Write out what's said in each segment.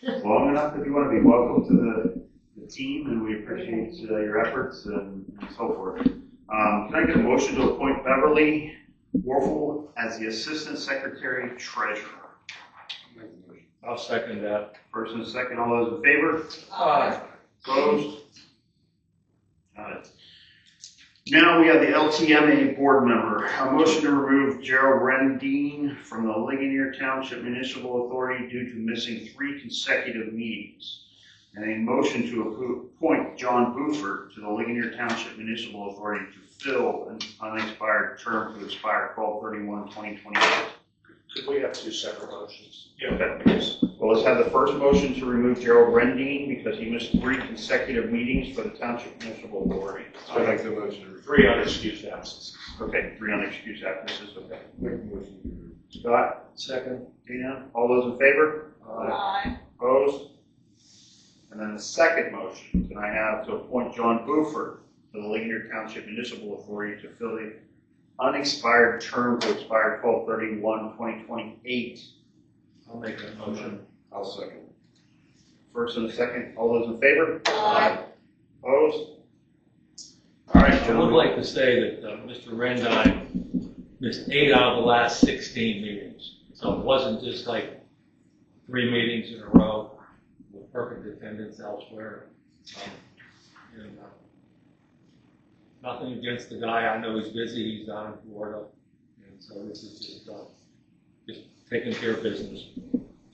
long enough if you want to be. Welcome to the team, and we appreciate your efforts and so forth. Can I get a motion to appoint Beverly Warfel as the Assistant Secretary Treasurer? I'll second that. First and second, all those in favor? Aye. Opposed? Got it. Now we have the LTMA board member. A motion to remove Gerald Rendine from the Ligonier Township Municipal Authority due to missing 3 consecutive meetings. And a motion to appoint John Buford to the Ligonier Township Municipal Authority to fill an unexpired term to expire 12/31/2028. Could we have 2 separate motions? Yeah, okay. Well, let's have the first motion to remove Gerald Rendine because he missed 3 consecutive meetings for the Township Municipal Authority. I make the motion to 3 unexcused absences. Okay, 3 unexcused absences, okay. Make the motion. Scott? Second. Dina? All those in favor? Aye. Opposed? And then the second motion, can I have to appoint John Buford to the Ligonier Township Municipal Authority to fill the unexpired term to expire 12/31/2028. I'll make that motion. I'll second. First and a second, all those in favor? Aye. Opposed? All right, I would gentlemen. like to say that Mr. Rendine missed 8 out of the last 16 meetings. So it wasn't just like 3 meetings in a row with perfect attendance elsewhere. And, nothing against the guy. I know he's busy. He's down in Florida. And so this is just taking care of business,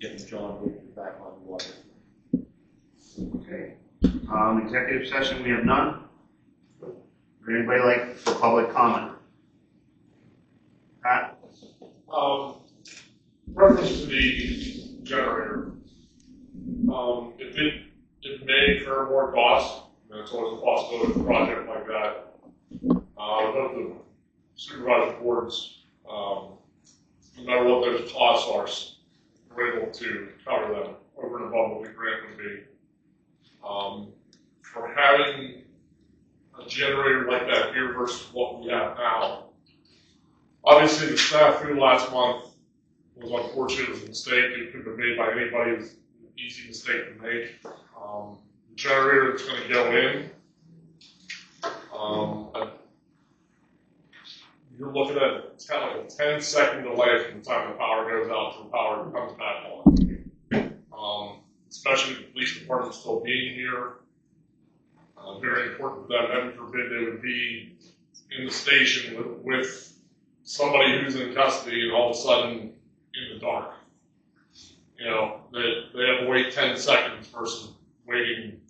getting John Wood back on the water. Okay. Executive session, we have none. Would anybody like for public comment? Pat? Reference to the generator. It may incur more costs. That's always a possibility of a project like that. I hope the supervisor boards, no matter what those costs are, we're able to cover them over and above what the grant would be. For having a generator like that here versus what we have now, obviously the snafu last month was unfortunate. It was a mistake. It could have been made by anybody. It was an easy mistake to make. The generator that's going to go in, you're looking at kind of like a 10-second delay from the time the power goes out to the power comes back on. Especially with the police department still being here. Very important for them. Heaven forbid they would be in the station with somebody who's in custody and all of a sudden in the dark. You know, they have to wait 10 seconds versus waiting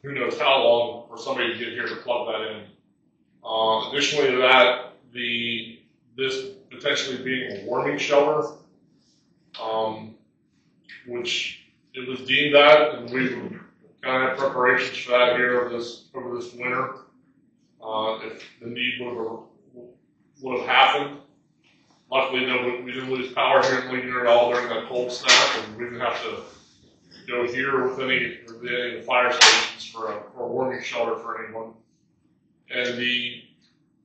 who knows how long for somebody to get here to plug that in. Additionally to that, this potentially being a warming shelter, which it was deemed that, and we kind of have preparations for that here over this winter. If the need would have happened. Luckily, we didn't lose power here in Ligonier at all during that cold snap, and we didn't have to go here with any of the fire stations for a warming shelter for anyone. And the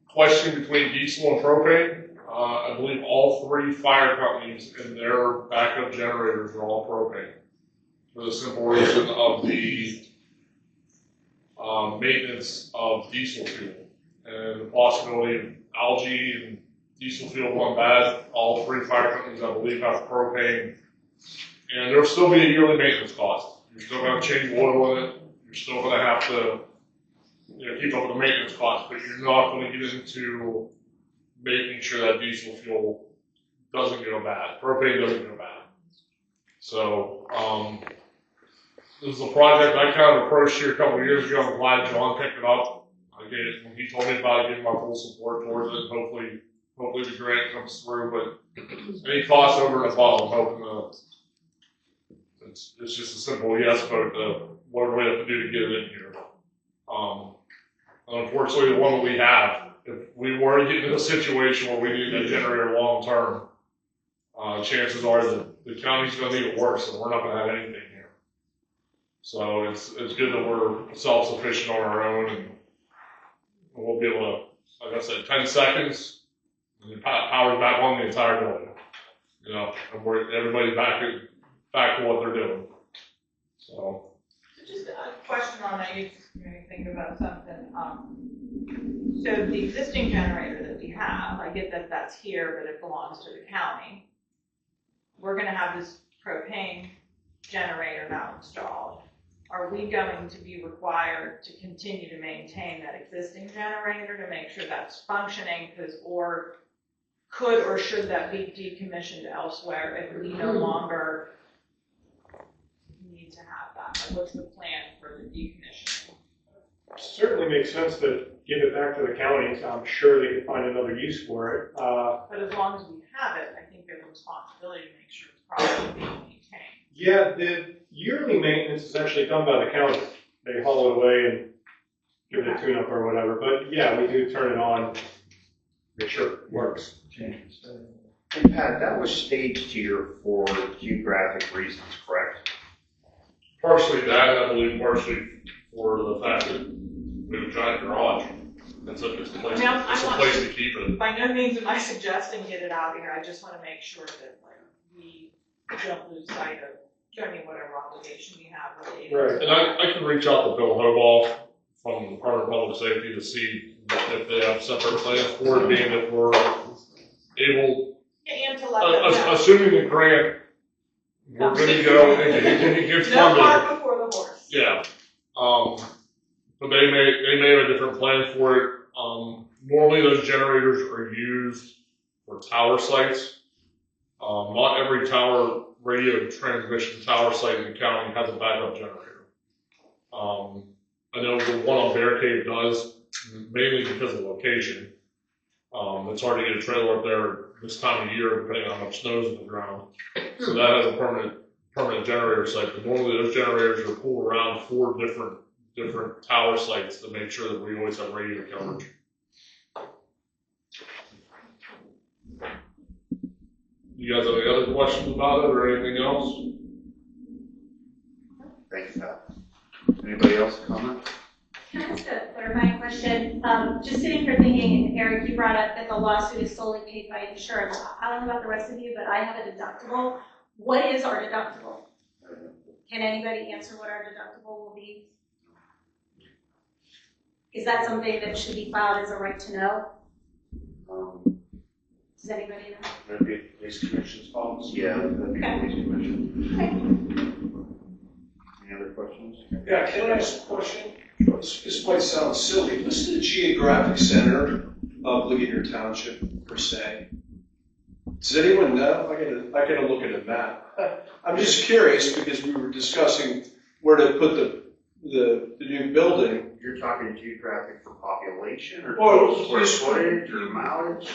question between diesel and propane, I believe all 3 fire companies and their backup generators are all propane, for the simple reason of the maintenance of diesel fuel and the possibility of algae and diesel fuel going bad. All 3 fire companies, I believe, have propane, and there'll still be a yearly maintenance cost. You're still going to change oil in it. You're still going to have to keep up with the maintenance costs, but you're not going to get into making sure that diesel fuel doesn't go bad. Propane doesn't go bad. So, this is a project I kind of approached here a couple of years ago. I'm glad John picked it up. When he told me about it, I gave my full support towards it. Hopefully the grant comes through, but any costs over and above, I'm hoping it's just a simple yes vote to what do we have to do to get it in here. Unfortunately, the one that we have, if we were to get into a situation where we need that generator long term, chances are that the county's going to need it worse, and we're not going to have anything here. So it's good that we're self-sufficient on our own, and we'll be able to, like I said, 10 seconds, and the power's back on the entire building. And everybody's back back to what they're doing. So. So just a question on that, you made me think about something. So the existing generator that we have, I get that that's here, but it belongs to the county. We're gonna have this propane generator now installed. Are we going to be required to continue to maintain that existing generator to make sure that's functioning? Or could or should that be decommissioned elsewhere if we no longer need to have that? Like, what's the plan for the decommissioning? Certainly makes sense to give it back to the county. I'm sure they could find another use for it. But as long as we have it, I think there's a responsibility to make sure it's properly being maintained. Yeah, the yearly maintenance is actually done by the county. They haul it away and give it a tune-up or whatever. But yeah, we do turn it on, make sure it works. And Pat, that was staged here for geographic reasons, correct? Partially that, I believe, partially for the fact that we have a giant garage. It's a place, it's a place to keep it. By no means am I suggesting get it out of here. I just want to make sure that we don't lose sight of whatever obligation we have related. Right. And I can reach out to Bill Hobaugh from the Department of Public Safety to see if they have separate plans for it, being that we're able, And to let them know. assuming the grant, we're going to go and get No funded. cart before the horse. Yeah. But they may have a different plan for it. Normally those generators are used for tower sites. Not every tower radio transmission tower site in the county has a backup generator. I know the one on Bear Cave does, mainly because of the location. It's hard to get a trailer up there this time of year, depending on how much snow's in the ground. So that has a permanent generator site. But normally those generators are pulled around 4 different tower sites to make sure that we always have radio coverage. You guys have any other questions about it or anything else? Thanks, Pat. Anybody else comment? Can I ask a clarifying question? Just sitting here thinking, Eric, you brought up that the lawsuit is solely paid by insurance. I don't know about the rest of you, but I have a deductible. What is our deductible? Can anybody answer what our deductible will be? Is that something that should be filed as a right to know? Does anybody know? That'd be police commission's policy. Yeah, that'd be Okay. police commission. Okay. Any other questions? Yeah, can I ask a question? This might sound silly. What's the geographic center of Ligonier Township per se? Does anyone know? I gotta look at a map. I'm just curious because we were discussing where to put the new building. You're talking geographic for population or Well, square just- footage or mileage?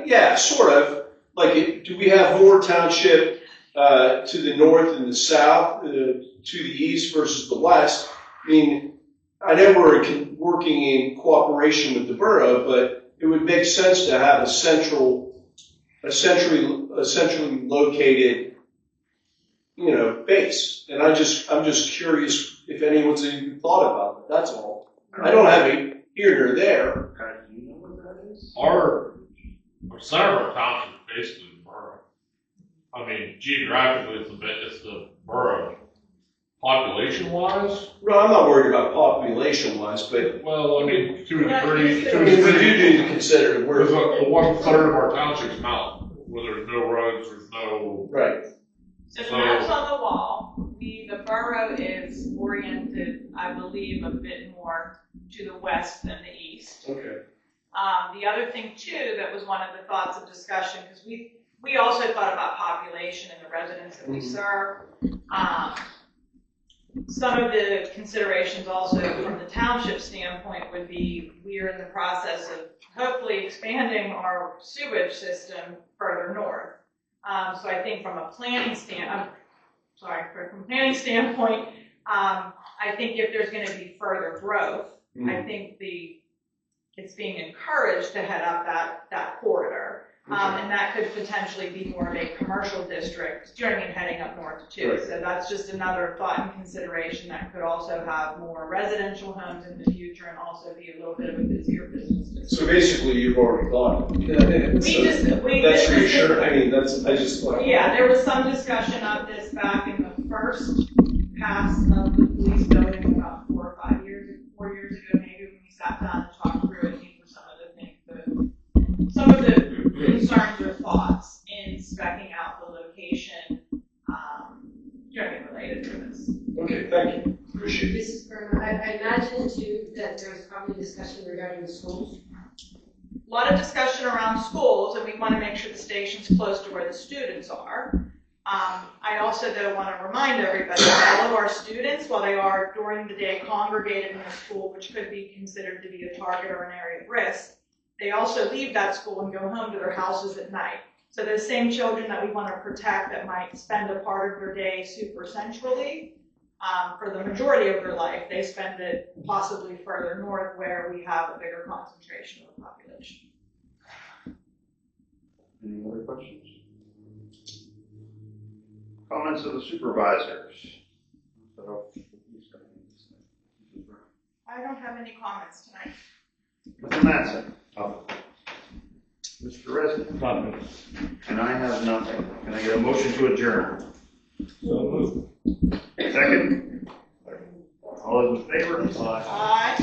Yeah, sort of. Like, do we have more township to the north and the south, to the east versus the west? I mean, I know we're working in cooperation with the borough, but it would make sense to have a centrally located, base. And I'm just curious if anyone's even thought about it. That's all. I don't have it here or there. Pat, do you know what that is? Our center of our township is basically the borough. I mean, geographically, it's the borough. Population-wise, Well, I'm not worried about population-wise, but well, I mean, to a Yeah, degree, I mean, we do need to consider There's where. a 1/3 of our township's mountain, where there's no roads, there's no. Right. So the map's on the wall. The borough is oriented, I believe, a bit more to the west than the east. Okay. The other thing too, that was one of the thoughts of discussion, because we also thought about population and the residents that we serve. Some of the considerations also from the township standpoint would be, we are in the process of hopefully expanding our sewage system further north. So I think from a planning standpoint, I think if there's going to be further growth, I think it's being encouraged to head up that corridor. And that could potentially be more of a commercial district, during and heading up north too. Right. So that's just another thought and consideration that could also have more residential homes in the future and also be a little bit of a busier business district. So basically, you've already thought. That's reassuring. I mean, I just like. Yeah, there was some discussion of this back in the first pass of the police building about 4 years ago maybe, when we sat down and talked through it. These were some of the things, some of the concerns or thoughts in speccing out the location, related to this. Okay, thank you. Appreciate it. Mrs. Berman, I imagine too that there's probably discussion regarding the schools. A lot of discussion around schools, and we want to make sure the station's close to where the students are. I also, though, want to remind everybody that all of our students, while they are during the day congregated in the school, which could be considered to be a target or an area of risk, they also leave that school and go home to their houses at night. So those same children that we want to protect that might spend a part of their day super centrally, for the majority of their life, they spend it possibly further north where we have a bigger concentration of the population. Any other questions? Comments of the supervisors? I don't have any comments tonight. Mr. Mattson? Mr. Resident? Nothing. And I have nothing. Can I get a motion to adjourn? So moved. Second? All those in favor? Aye.